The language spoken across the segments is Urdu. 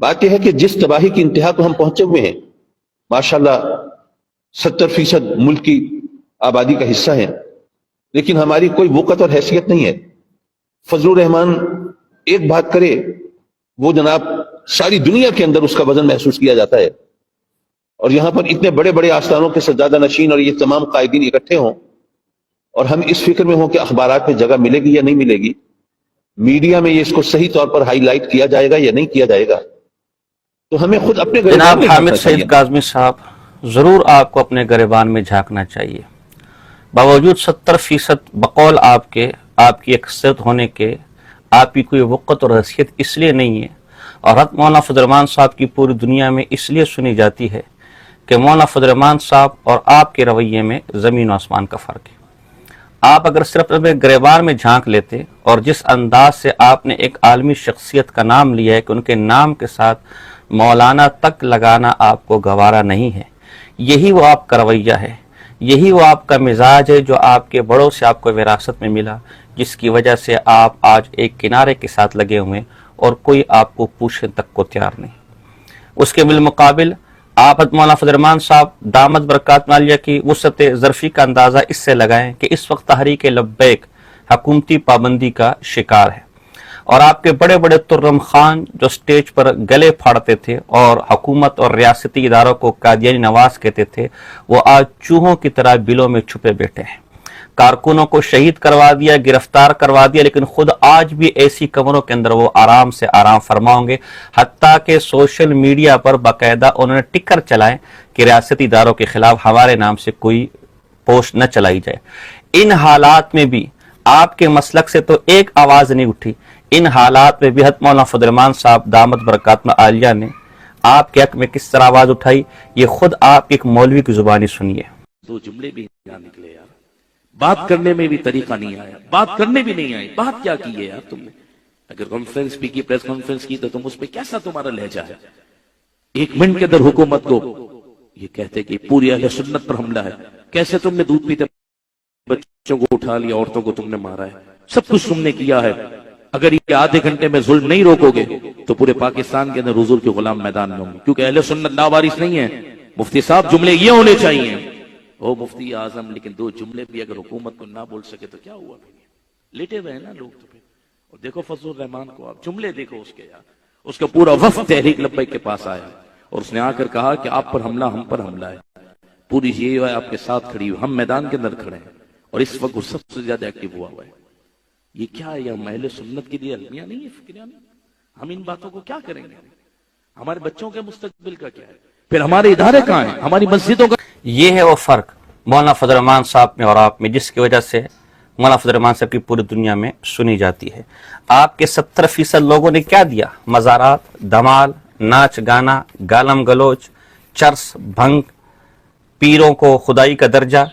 بات یہ ہے کہ جس تباہی کی انتہا کو ہم پہنچے ہوئے ہیں، ماشاءاللہ 70% ملک کی آبادی کا حصہ ہے، لیکن ہماری کوئی وقت اور حیثیت نہیں ہے۔ فضل الرحمان ایک بات کرے وہ جناب ساری دنیا کے اندر اس کا وزن محسوس کیا جاتا ہے، اور یہاں پر اتنے بڑے بڑے آستانوں کے سجادہ نشین اور یہ تمام قائدین اکٹھے ہوں اور ہم اس فکر میں ہوں کہ اخبارات میں جگہ ملے گی یا نہیں ملے گی، میڈیا میں یہ اس کو صحیح طور پر ہائی لائٹ کیا جائے گا یا نہیں کیا جائے گا، تو ہمیں خود اپنے جناب حامد سعید کاظمی صاحب، ضرور آپ کو اپنے گریبان میں جھانکنا چاہیے۔ باوجود 70% بقول آپ کی اکثریت ہونے کے آپ کی کوئی وقت اور حیثیت اس لیے نہیں ہے، اور حضرت مولانا فضل الرحمان صاحب کی پوری دنیا میں اس لیے سنی جاتی ہے کہ مولانا فضل الرحمان صاحب اور آپ کے رویے میں زمین و آسمان کا فرق ہے۔ آپ اگر صرف اپنے گریبان میں جھانک لیتے، اور جس انداز سے آپ نے ایک عالمی شخصیت کا نام لیا ہے کہ ان کے نام کے ساتھ مولانا تک لگانا آپ کو گوارا نہیں ہے، یہی وہ آپ کا رویہ ہے، یہی وہ آپ کا مزاج ہے جو آپ کے بڑوں سے آپ کو وراثت میں ملا، جس کی وجہ سے آپ آج ایک کنارے کے ساتھ لگے ہوئے اور کوئی آپ کو پوچھنے تک کو تیار نہیں۔ اس کے بالمقابل آپ حضرت مولانا فضل الرحمان صاحب دامت برکات عالیہ کی وسعت ظرفی کا اندازہ اس سے لگائیں کہ اس وقت تحریک لبیک حکومتی پابندی کا شکار ہے، اور آپ کے بڑے بڑے ترم خان جو سٹیج پر گلے پھاڑتے تھے اور حکومت اور ریاستی اداروں کو قادیانی نواز کہتے تھے، وہ آج چوہوں کی طرح بلوں میں چھپے بیٹھے ہیں۔ کارکنوں کو شہید کروا دیا، گرفتار کروا دیا، لیکن خود آج بھی ایسی کمروں کے اندر وہ آرام سے آرام فرما ہوں گے، حتیٰ کہ سوشل میڈیا پر باقاعدہ انہوں نے ٹکر چلائیں کہ ریاستی اداروں کے خلاف ہمارے نام سے کوئی پوسٹ نہ چلائی جائے۔ ان حالات میں بھی آپ کے مسلک سے تو ایک آواز نہیں اٹھی، ان حالات میں بھی حضرت مولانا فضل الرحمان صاحب دامت برکات عالیہ نے آپ کے حق میں کس طرح آواز اٹھائی، یہ خود آپ ایک مولوی کی زبانی سنیے۔ دو جملے بھی یہاں نکلے یار، بات کرنے میں بھی طریقہ نہیں آیا، بات کرنے بھی نہیں آئی، بات کیا کی ہے یار تم نے؟ اگر کانفرنس بھی کی، پریس کانفرنس کی، تو تم اس پہ کیسا تمہارا لہجہ ہے؟ 1 منٹ کے اندر حکومت کو یہ کہتے کہ پوری اہل سنت پر حملہ ہے، کیسے تم نے دودھ پیتے بچوں کو اٹھا لیا، عورتوں کو تم نے مارا ہے، سب کچھ تم نے کیا ہے۔ اگر یہ آدھے گھنٹے میں ظلم نہیں روکو گے تو پورے پاکستان کے اندر حضور کے غلام میدان میں ہوں گے، کیونکہ اہل سنت لاوارث نہیں ہے۔ مفتی صاحب جملے یہ ہونے چاہیے، او مفتی اعظم، لیکن 2 جملے بھی اگر حکومت کو نہ بول سکے تو کیا ہوا؟ لیٹے ہوئے ہیں نا لوگ تو پھر۔ اور دیکھو فضل الرحمان کو، آپ جملے دیکھو اس کے یار، اس کا پورا وفد تحریک لبیک کے پاس آیا اور اس نے آ کر کہا کہ آپ پر حملہ، ہم پر حملہ ہے، پوری یہ ہے آپ کے ساتھ کھڑی ہوئی، ہم میدان کے اندر کھڑے ہیں، اور اس وقت وہ سب سے زیادہ ایکٹیو ہوا ہے۔ یہ کیا ہے؟ یہ اہل سنت کے لیے المیہ نہیں ہے، فکریہ نہیں؟ ہم ان باتوں کو کیا کریں گے؟ ہمارے بچوں کے مستقبل کا کیا ہے؟ پھر ہمارے ادارے کہاں ہیں؟ ہماری مسجدوں کا؟ یہ ہے وہ فرق مولانا فضل الرحمان صاحب میں اور آپ میں، جس کی وجہ سے مولانا فضل الرحمان صاحب کی پوری دنیا میں سنی جاتی ہے۔ آپ کے 70% لوگوں نے کیا دیا؟ مزارات، دھمال، ناچ گانا، گالم گلوچ، چرس، بھنگ، پیروں کو خدائی کا درجہ،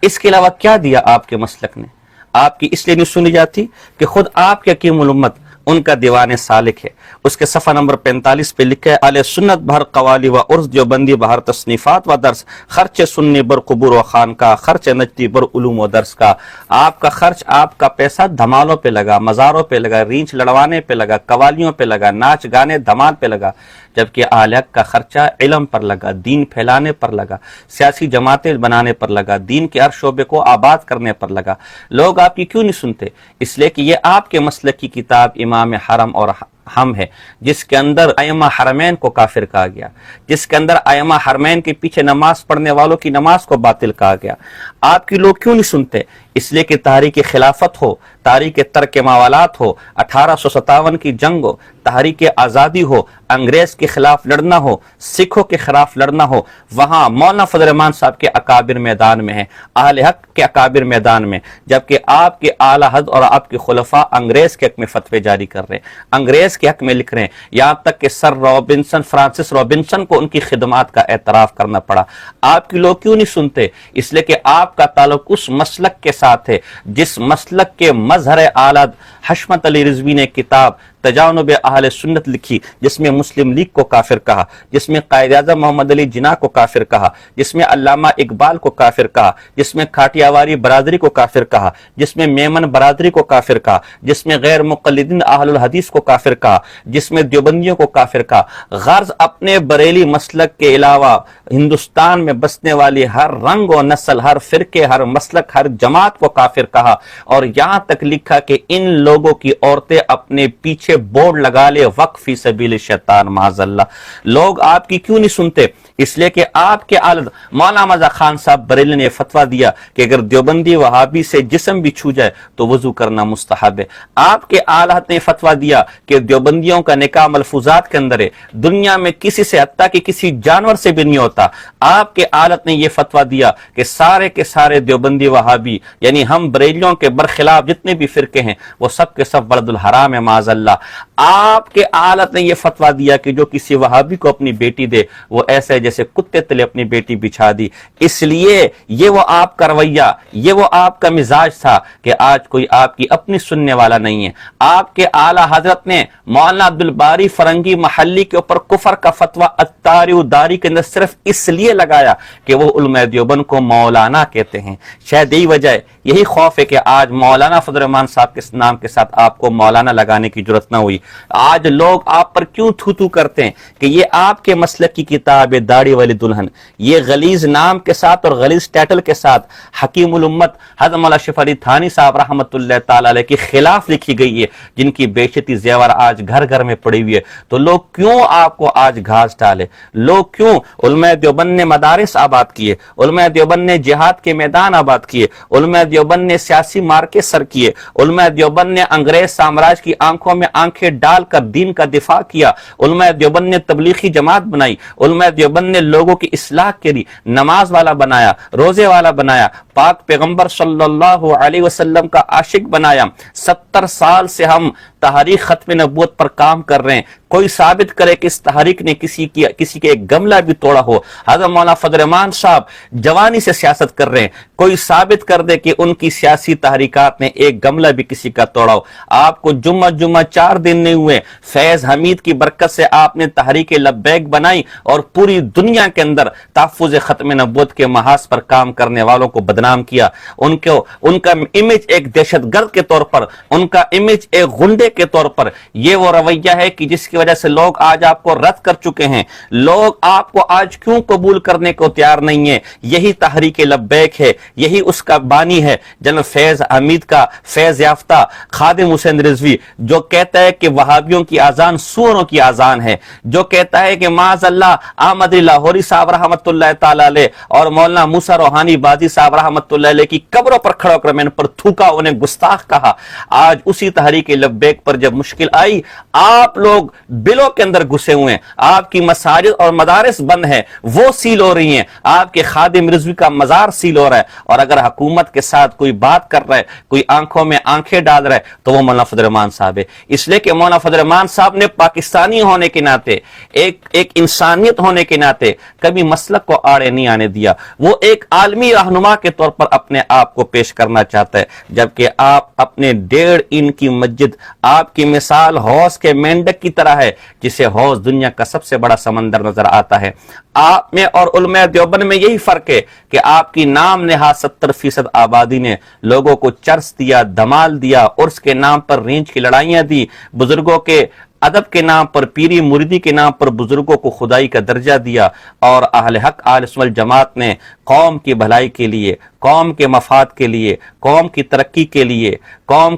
اس کے علاوہ کیا دیا آپ کے مسلک نے؟ آپ کی اس لیے نہیں سنی جاتی کہ خود آپ کے حکیم الامت ان کا دیوان سالک ہے۔ اس کے صفحہ نمبر 45 پہ لکھا ہے، اہل سنت بہر قوالی و عرض دیوبندی بہر تصنیفات و درس، خرچ سنی بر قبور و خان کا، خرچ نجدی بر علوم و درس کا۔ آپ کا خرچ، آپ کا پیسہ دھمالوں پہ لگا، مزاروں پہ لگا، رینچ لڑوانے پہ لگا، قوالیوں پہ لگا، ناچ گانے دھمال پہ لگا، جبکہ اہل حق کا خرچہ علم پر لگا، دین پھیلانے پر لگا، سیاسی جماعتیں بنانے پر لگا، دین کے ہر شعبے کو آباد کرنے پر لگا۔ لوگ آپ کی کیوں نہیں سنتے؟ اس لیے کہ یہ آپ کے مسلک کی کتاب امام حرم اور ہم ہے، جس کے اندر ائمہ حرمین کو کافر کہا گیا، جس کے اندر ائمہ حرمین کے پیچھے نماز پڑھنے والوں کی نماز کو باطل کہا گیا۔ آپ کی لوگ کیوں نہیں سنتے؟ اس لیے کہ تحریک خلافت ہو، تحریک ترک موالات ہو، 1857 کی جنگ ہو، تحریک آزادی ہو، انگریز کے خلاف لڑنا ہو، سکھوں کے خلاف لڑنا ہو، وہاں مولانا فضل الرحمان صاحب کے اکابر میدان میں ہیں، اہل حق کے اکابر میدان میں، جبکہ آپ کے اعلی حضرت اور آپ کے خلفاء انگریز کے حق میں فتوے جاری کر رہے ہیں، انگریز کے حق میں لکھ رہے ہیں، یہاں تک کہ سر رابنسن، فرانسس رابنسن کو ان کی خدمات کا اعتراف کرنا پڑا۔ آپ کے لوگ کیوں نہیں سنتے؟ اس لیے کہ آپ کا تعلق اس مسلک کے ساتھ ہے جس مسلک کے مظہر اعلیٰ حشمت علی رضوی نے کتاب تجانب اہل سنت لکھی جس میں مسلم لیگ کو کافر کہا، جس میں قائد اعظم محمد علی جناح کو کافر کہا، جس میں علامہ اقبال کو کافر کہا، جس میں کھاٹیاواری برادری کو کافر کہا، جس میں میمن برادری کو کافر کہا، جس میں غیر مقلدین اہل الحدیث کو کافر کہا، جس میں دیوبندیوں کو کافر کہا، غرض اپنے بریلی مسلک کے علاوہ ہندوستان میں بسنے والی ہر رنگ و نسل، ہر فرقے، ہر مسلک، ہر جماعت کو کافر کہا، اور یہاں تک لکھا کہ ان لوگوں کی عورتیں اپنے پیچھے بورڈ لگا لے وقف فی سبیل الشیطان معاذ اللہ۔ لوگ آپ کی کیوں نہیں سنتے؟ اس لیے کہ آپ کے عالد مولانا مزا خان صاحب بریلی نے فتویٰ دیا کہ اگر دیوبندی وہابی سے جسم بھی چھو جائے تو وضو کرنا مستحب ہے۔ آپ کے آلہت نے فتویٰ دیا کہ دیوبندیوں کا نکاح ملفوظات کے اندر ہے، دنیا میں کسی سے حتیٰ کہ کسی جانور سے بھی نہیں ہوتا۔ آپ کے آلہت نے یہ فتویٰ دیا کہ سارے کے سارے دیوبندی وہابی یعنی ہم بریلیوں کے برخلاف جتنے بھی فرقے ہیں وہ سب کے سب ولد الحرام ہے معاذ اللہ۔ آپ کے آلہت نے یہ فتویٰ دیا کہ جو کسی وہابی کو اپنی بیٹی دے وہ ایسے جیسے کتے تلے اپنی بیٹی بچھا دی۔ اس لیے یہ وہ آپ کا رویہ، یہ وہ آپ کا مزاج تھا کہ آج کوئی آپ کی اپنی سننے والا نہیں ہے۔ آپ کے اعلیٰ حضرت نے مولانا عبدالباری فرنگی محلی کے اوپر کفر کا فتویٰ الطاری داری کے اندر صرف اس لیے لگایا کہ وہ علماء دیوبند کو مولانا کہتے ہیں۔ شاید یہی وجہ ہے، یہی خوف ہے کہ آج مولانا فضل الرحمان صاحب کے نام کے ساتھ آپ کو مولانا لگانے کی ضرورت نہ ہوئی۔ آج لوگ آپ پر کیوں تھو تھو کرتے ہیں کہ یہ آپ کے مسلک کی کتاب ہے داڑھی والی دلہن، یہ غلیظ نام کے ساتھ اور غلیظ ٹائٹل کے ساتھ حکیم الامت حضرت مولانا شریف علی تھانی صاحب رحمۃ اللہ تعالی علیہ کے خلاف لکھی گئی ہے، جن کی بیشتی زیور آج گھر گھر میں پڑی ہوئی ہے۔ تو لوگ کیوں آپ کو آج گھاس ڈالے؟ لوگ کیوں؟ علماء دیوبند نے مدارس آباد کیے، علماء دیوبند نے جہاد کے میدان آباد کیے، علماء دیوبند نے سیاسی مارکے سر کیے، علماء دیوبند نے انگریز سامراج کی آنکھوں میں آنکھیں ڈال کر دین کا دفاع کیا، علماء دیوبند نے تبلیغی جماعت بنائی، علماء دیوبند نے لوگوں کی اصلاح کے لیے نماز والا بنایا، روزے والا بنایا، پاک پیغمبر صلی اللہ علیہ وسلم کا عاشق بنایا۔ 70 سال سے ہم تحریک ختم نبوت پر کام کر رہے ہیں، کوئی ثابت کرے کہ اس تحریک نے کسی کے ایک گملہ بھی توڑا ہو۔ حضرت مولانا فضل الرحمان صاحب جوانی سے سیاست کر رہے ہیں، کوئی ثابت کر دے کہ ان کی سیاسی تحریکات نے ایک گملہ بھی کسی کا توڑا ہو۔ آپ کو جمعہ 4 دن نہیں ہوئے، فیض حمید کی برکت سے آپ نے تحریک لبیک بنائی اور پوری دنیا کے اندر تحفظ ختم نبوت کے محاذ پر کام کرنے والوں کو بدنام کیا۔ ان کا امیج ایک دہشت گرد کے طور پر، ان کا امیج ایک غنڈے کے طور پر، یہ وہ رویہ ہے کہ جس کی وجہ سے لوگ آج آپ کو رد کر چکے ہیں۔ لوگ آپ کو آج کیوں قبول کرنے کو تیار نہیں ہے؟ یہی تحریک لبیک ہے، یہی اس کا بانی ہے جنرل فیض حمید کا فیض یافتہ خادم حسین رضوی، جو کہتا ہے کہ وہابیوں کی اذان سوروں کی اذان ہے، جو کہتا ہے کہ معاذ اللہ احمد لاہوری صاحب رحمۃ اللہ تعالی علیہ اور مولانا موسیٰ روحانی بازی صاحب رحمۃ اللہ علیہ کی قبروں پر کھڑا ہو کر میں نے پر تھوکا، انہیں گستاخ کہا۔ آج اسی تحریک لبیک پر جب مشکل آئی، آپ لوگ بلوں کے اندر گھسے ہوئے ہیں، آپ کی مساجد اور مدارس بند ہیں، وہ سیل ہو رہی ہیں، آپ کے خادم رضوی کا مزار سیل ہو رہا ہے، اور اگر حکومت کے ساتھ کوئی بات کر رہا ہے، کوئی آنکھوں میں آنکھیں ڈال رہا ہے تو وہ مولانا فضل الرحمان صاحب ہے۔ اس لیے کہ مولانا فضل الرحمان صاحب نے پاکستانی ہونے کے ناطے، ایک انسانیت ہونے کے ناطے کبھی مسلک کو آڑے نہیں آنے دیا۔ وہ ایک عالمی رہنما کے طور پر اپنے آپ کو پیش کرنا چاہتا ہے، جبکہ آپ اپنے 1.5 انچ کی مسجد، آپ کی مثال حوض کے مینڈک کی طرح ہے، جسے حوض دنیا کا سب سے بڑا سمندر نظر آتا ہے۔ آپ میں اور علماء دیوبند میں یہی فرق ہے کہ آپ کی نام نہاد 70% آبادی نے لوگوں کو چرس دیا، دھمال دیا، عرس کے نام پر رینج کی لڑائیاں دی، بزرگوں کے ادب کے نام پر، پیری مریدی کے نام پر بزرگوں کو خدائی کا درجہ دیا، اور اہل حق اہل سنت والجماعت نے قوم کی بھلائی کے لیے، قوم کے مفاد کے لیے، قوم کی ترقی کے لیے، قوم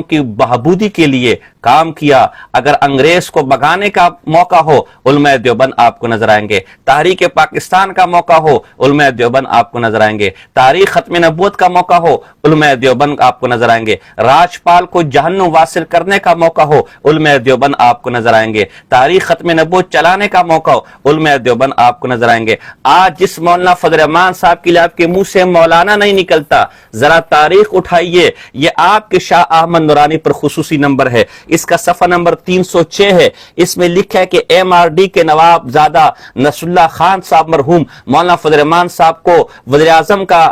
کی بہبودی کے لیے کام کیا۔ اگر انگریز کو بھگانے کا موقع ہو، علماء دیوبند آپ کو نظر آئیں گے۔ تحریک پاکستان کا موقع ہو، علماء دیوبند آپ کو نظر آئیں گے۔ تاریخ ختم نبوت کا موقع ہو، علماء دیوبند آپ کو نظر آئیں گے۔ راجپال کو جہنم واصل کرنے کا موقع ہو، علماء دیوبند آپ کو نظر آئیں گے۔ تاریخ ختم نبوت چلانے کا موقع ہو، علماء دیوبند آپ کو نظر آئیں گے۔ آج جس مولانا فضل الرحمان صاحب کے لیے آپ کے منہ سے مولانا نہیں نکلتا، ذرا تاریخ اٹھائیے، یہ آپ کے شاہ احمد نورانی پر خصوصی نمبر ہے، اس کا صفحہ نمبر 306 ہے۔ اس میں لکھا ہے کہ MRD کے نواب زادہ نصر اللہ خان صاحب مرحوم مولانا فضل الرحمان صاحب کو وزیر اعظم کا